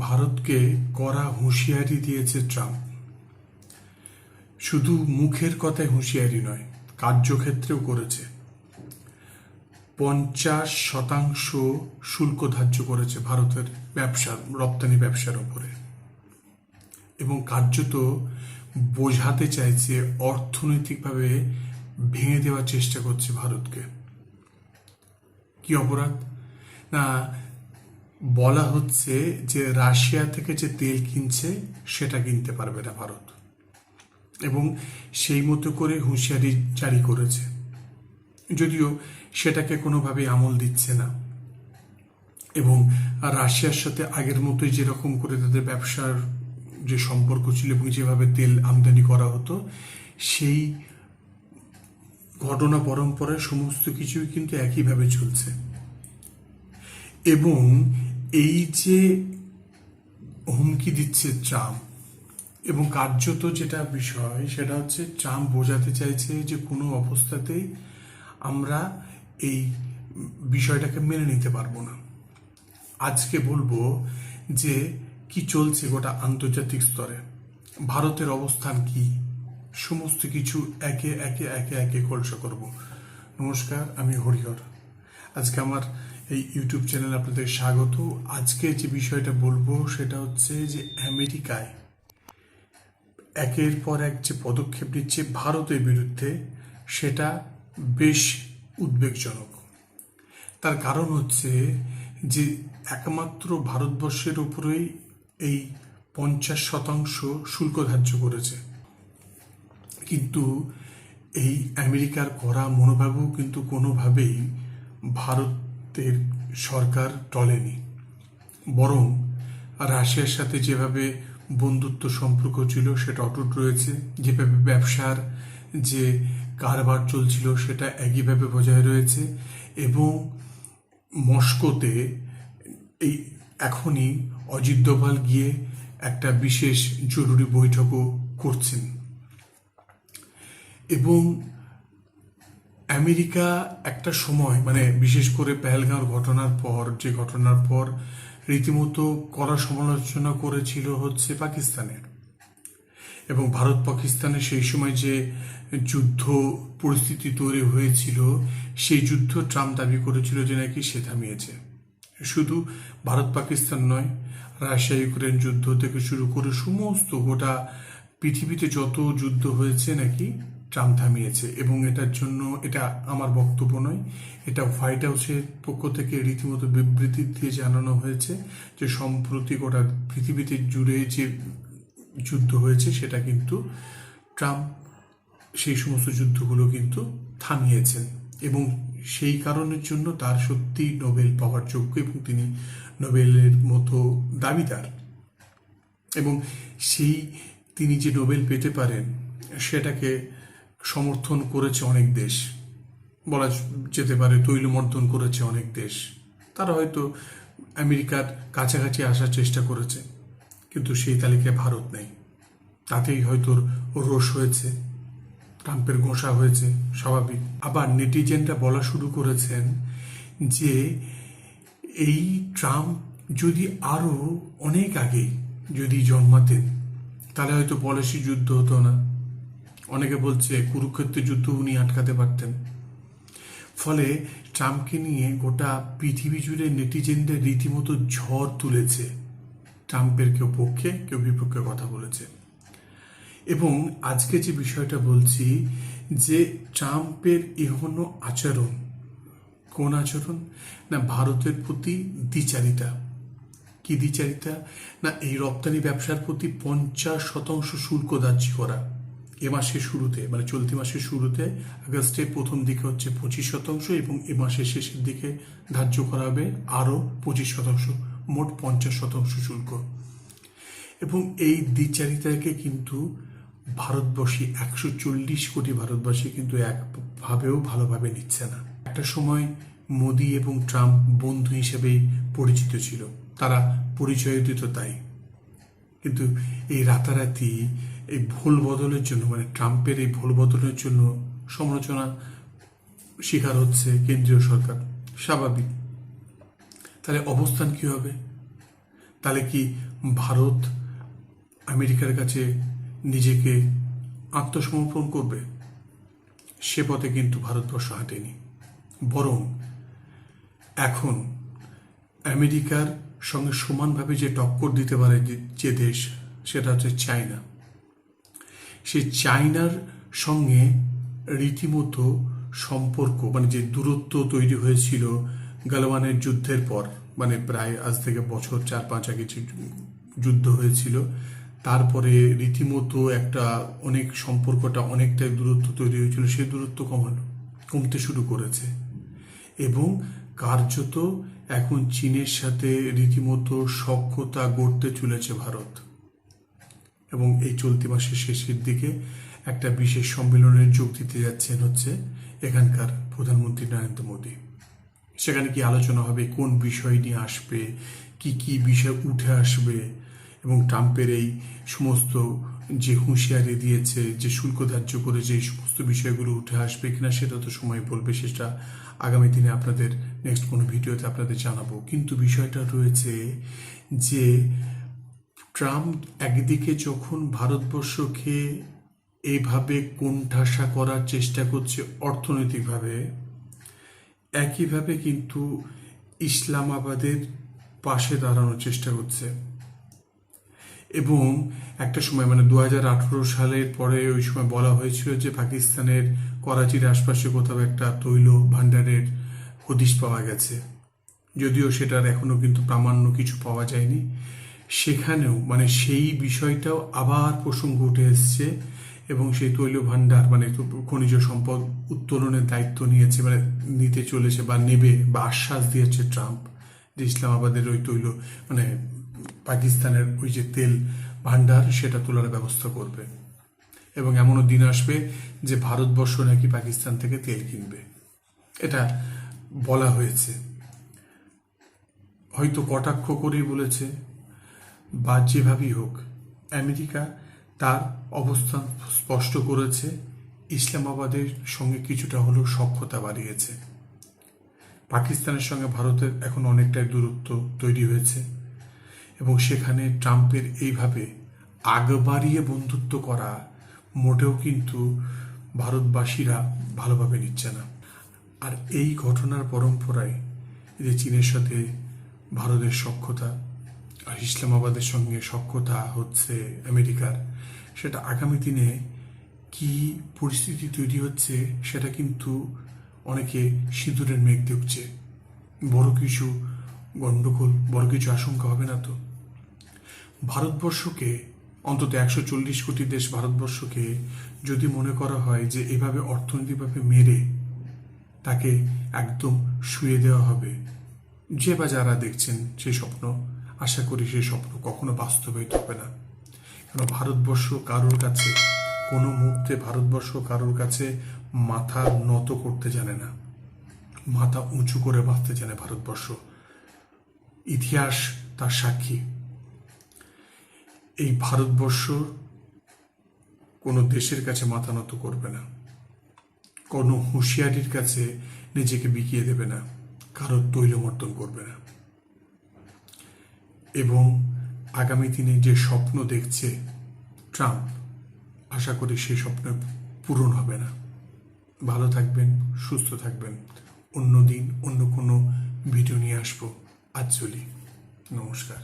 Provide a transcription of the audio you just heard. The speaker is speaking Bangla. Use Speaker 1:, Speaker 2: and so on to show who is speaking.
Speaker 1: ভারতকে কড়া হুঁশিয়ারি দিয়েছে ট্রাম্প। শুধু মুখের কথায় হুঁশিয়ারি নয়, কার্যক্ষেত্রেও করেছে। 50% শুল্ক ধার্য করেছে ভারতের রপ্তানি ব্যবসার উপরে, এবং কার্যত বোঝাতে চাইছে অর্থনৈতিকভাবে ভেঙে দেওয়ার চেষ্টা করছে ভারতকে। কি অপরাধ? না, বলা হচ্ছে যে রাশিয়া থেকে যে তেল কিনছে সেটা কিনতে পারবে না ভারত, এবং সেই মতো করে হুঁশিয়ারি জারি করেছে, যদিও সেটাকে কোনোভাবেই আমল দিচ্ছে না। এবং রাশিয়ার সাথে আগের মতোই যেরকম করে তাদের ব্যবসার যে সম্পর্ক ছিল এবং যেভাবে তেল আমদানি করা হতো, সেই ঘটনা পরম্পরায় সমস্ত কিছুই কিন্তু একইভাবে চলছে। এবং এই যে হুমকি দিচ্ছে ট্রাম্প, এবং কার্যত যেটা বিষয় সেটা হচ্ছে ট্রাম্প বোঝাতে চাইছে যে কোনো অবস্থাতেই আমরা এই বিষয়টাকে মেনে নিতে পারবো না। আজকে বলবো যে কি চলছে গোটা আন্তর্জাতিক স্তরে, ভারতের অবস্থান কি, সমস্ত কিছু একে একে একে একে খোলসা করব। নমস্কার, আমি হরিহর। আজকে আমার এই ইউটিউব চ্যানেলে আপনাদের স্বাগত। আজকে যে বিষয়টা বলবো সেটা হচ্ছে যে আমেরিকায় একের পর এক যে পদক্ষেপ নিচ্ছে ভারতের বিরুদ্ধে, সেটা বেশ উদ্বেগজনক। তার কারণ হচ্ছে যে একমাত্র ভারতবর্ষের উপরেই এই 50% শুল্ক ধার্য করেছে, কিন্তু এই আমেরিকার কড়া মনোভাবও কিন্তু কোনোভাবেই ভারতের সরকার টলেনি। বরং রাশিয়ার সাথে যেভাবে বন্ধুত্ব সম্পর্ক ছিল সেটা অটুট রয়েছে, যেভাবে ব্যবসার যে কারবার চলছিল সেটা একইভাবে বজায় রয়েছে। এবং মস্কোতে এই এখনই অজিত দোভাল গিয়ে একটা বিশেষ জরুরি বৈঠকও করছেন। এবং আমেরিকা একটা সময়, মানে বিশেষ করে পেহেলগাঁওর ঘটনার পর রীতিমতো কড়া সমালোচনা করেছিল হচ্ছে পাকিস্তানের, এবং ভারত পাকিস্তানের সেই সময় যে যুদ্ধ পরিস্থিতি তৈরি হয়েছিল, সেই যুদ্ধ ট্রাম্প দাবি করেছিল যে নাকি সে থামিয়েছে। শুধু ভারত পাকিস্তান নয়, রাশিয়া ইউক্রেন যুদ্ধ থেকে শুরু করে সমস্ত গোটা পৃথিবীতে যত যুদ্ধ হয়েছে নাকি ট্রাম্প থামিয়েছে। এবং এটার জন্য, এটা আমার বক্তব্য নয়, এটা হোয়াইট হাউসের পক্ষ থেকে রীতিমতো বিবৃতি দিয়ে জানানো হয়েছে যে সম্প্রতি গোটা পৃথিবীতে জুড়ে যে যুদ্ধ হয়েছে সেটা কিন্তু ট্রাম্প সেই সমস্ত যুদ্ধগুলো কিন্তু থামিয়েছেন, এবং সেই কারণের জন্য তার সত্যি নোবেল পাওয়ার যোগ্য, এবং তিনি নোবেলের মতো দাবিদার। এবং তিনি যে নোবেল পেতে পারেন সেটাকে সমর্থন করেছে অনেক দেশ, বলা যেতে পারে তৈলমর্দন করেছে অনেক দেশ। তারা হয়তো আমেরিকার কাছাকাছি আসার চেষ্টা করেছে, কিন্তু সেই তালিকায় ভারত নেই। তাতেই হয়তো রোষ হয়েছে, ট্রাম্পের ঘোষা হয়েছে, স্বাভাবিক। আবার নেটিজেনরা বলা শুরু করেছেন যে এই ট্রাম্প যদি আরো অনেক আগে যদি জন্মাতেন তাহলে হয়তো পলাশি যুদ্ধ হতো না। অনেকে বলছে কুরুক্ষেত্রের যুদ্ধ উনি আটকাতে পারতেন। ফলে ট্রাম্পকে নিয়ে গোটা পৃথিবী জুড়ে নেটিজেনদের রীতিমতো ঝড় তুলেছে। ট্রাম্পের কেউ পক্ষে কেউ বিপক্ষে কথা বলেছে। এবং আজকে যে বিষয়টা বলছি, যে ট্রাম্পের এহন আচরণ, কোন আচরণ? না, ভারতের প্রতি দ্বিচারিতা। কি দ্বিচারিতা? না, এই রপ্তানি ব্যবসার প্রতি 50% শুল্ক ধার্য করা। এ মাসের শুরুতে, মানে চলতি মাসের শুরুতে, আগস্টের প্রথম দিকে হচ্ছে 25%, এবং এ মাসের শেষের দিকে ধার্য করা হবে আরো 25%, মোট 50% শুল্ক। এবং এই দ্বিচারিতাকে কিন্তু ভারতবর্ষী 140 কোটি ভারতবাসী কিন্তু একভাবেও ভালোভাবে নিচ্ছে না। একটা সময় মোদি এবং ট্রাম্প বন্ধু হিসেবেই পরিচিত ছিল, তারা পরিচয় দিত তাই। কিন্তু এই রাতারাতি এই ভুল বদলের জন্য, মানে ট্রাম্পের এই ভুল বদলের জন্য সমালোচনা শিকার হচ্ছে কেন্দ্রীয় সরকার, স্বাভাবিক। তাহলে অবস্থান কি হবে? তাহলে কি ভারত আমেরিকার কাছে নিজেকে আত্মসমর্পণ করবে? সে পথে কিন্তু ভারতবর্ষ হাঁটেনি, বরং এখন আমেরিকার সঙ্গে সমানভাবে যে টক্কর দিতে পারে যে দেশ, সেটা হচ্ছে চায়না। সেই চায়নার সঙ্গে রীতিমতো সম্পর্ক, মানে যে দূরত্ব তৈরি হয়েছিল গালওয়ানের যুদ্ধের পর, মানে প্রায় আজ থেকে বছর 4-5 আগে যে যুদ্ধ হয়েছিল, তারপরে রীতিমতো একটা অনেক সম্পর্কটা অনেকটাই দূরত্ব তৈরি হয়েছিল, সেই দূরত্ব কমতে শুরু করেছে এবং কার্যত এখন চীনের সাথে রীতিমতো সখ্যতা গড়তে চলেছে ভারত। এবং এই চলতি মাসের শেষের দিকে একটা বিশেষ সম্মেলনের যোগ দিতে যাচ্ছেন হচ্ছে এখানকার প্রধানমন্ত্রী নরেন্দ্র মোদী। সেখানে কি আলোচনা হবে, কোন বিষয় নিয়ে আসবে, কি কি বিষয় উঠে আসবে, এবং ট্রাম্পের এই সমস্ত যে হুঁশিয়ারি দিয়েছে, যে শুল্ক ধার্য করেছে, এই সমস্ত বিষয়গুলো উঠে আসবে কিনা সেটা তো সময় বলবে। সেটা আগামী দিনে আপনাদের নেক্সট কোনো ভিডিওতে আপনাদের জানাবো। কিন্তু বিষয়টা রয়েছে যে ট্রাম্প একদিকে যখন ভারতবর্ষকে এইভাবে কোণঠাসা করার চেষ্টা করছে অর্থনৈতিকভাবে, একইভাবে কিন্তু ইসলামাবাদের পাশে দাঁড়ানোর চেষ্টা করছে। এবং একটা সময়, মানে 2018 সালের পরে, ওই সময় বলা হয়েছিল যে পাকিস্তানের করাচির আশপাশে কোথাও একটা তৈল ভান্ডারের হদিশ পাওয়া গেছে, যদিও সেটার এখনো কিন্তু প্রামাণ্য কিছু পাওয়া যায়নি। সেখানেও মানে সেই বিষয়টাও আবার প্রসঙ্গ উঠে এসছে এবং সেই তৈল ভান্ডার, মানে খনিজ সম্পদ উত্তোলনের দায়িত্ব নিয়েছে, মানে নিতে চলেছে বা নেবে, বা আশ্বাস দিয়েছে ট্রাম্প যে ইসলামাবাদের ওই তৈল, মানে পাকিস্তানের ওই যে তেল ভান্ডার, সেটা তোলার ব্যবস্থা করবে। এবং এমনও দিন আসবে যে ভারতবর্ষ নাকি পাকিস্তান থেকে তেল কিনবে, এটা বলা হয়েছে। হয়তো কটাক্ষ করেই বলেছে বা যেভাবেই হোক, আমেরিকা তার অবস্থান স্পষ্ট করেছে, ইসলামাবাদের সঙ্গে কিছুটা হলেও সখ্যতা বাড়িয়েছে। পাকিস্তানের সঙ্গে ভারতের এখন অনেকটাই দূরত্ব তৈরি হয়েছে এবং সেখানে ট্রাম্পের এইভাবে আগ বাড়িয়ে বন্ধুত্ব করা মোটেও কিন্তু ভারতবাসীরা ভালোভাবে নিচ্ছে না। আর এই ঘটনার পরম্পরায় যে চীনের সাথে ভারতের সখ্যতা আর ইসলামাবাদের সঙ্গে সখ্যতা হচ্ছে আমেরিকার, সেটা আগামী দিনে কি পরিস্থিতি তৈরি হচ্ছে সেটা কিন্তু অনেকে সিঁদুরের মেঘ দেখছে। বড় কিছু গণ্ডগোল, বড় কিছু আশঙ্কা হবে না তো? ভারতবর্ষকে, অন্তত 140 কোটি দেশ ভারতবর্ষকে যদি মনে করা হয় যে এভাবে অর্থনৈতিকভাবে মেরে তাকে একদম শুয়ে দেওয়া হবে, যে বা যারা দেখছেন সেই স্বপ্ন, আশা করি সেই স্বপ্ন কখনো বাস্তবায়িত হবে না। কারণ ভারতবর্ষ কারোর কাছে, কোনো মুহূর্তে ভারতবর্ষ কারোর কাছে মাথা নত করতে জানে না, মাথা উঁচু করে বাঁচতে জানে ভারতবর্ষ। ইতিহাস তার সাক্ষী। এই ভারতবর্ষ কোনো দেশের কাছে মাথা নত করবে না, কোনো হুঁশিয়ারির কাছে নিজেকে বিকিয়ে দেবে না, কারোর তৈলমর্দন করবে না। এবং আগামী দিনে যে স্বপ্ন দেখছে ট্রাম্প, আশা করি সেই স্বপ্ন পূরণ হবে না। ভালো থাকবেন, সুস্থ থাকবেন। অন্য দিন অন্য কোনো ভিডিও নিয়ে আসবো। আজ চলি, নমস্কার।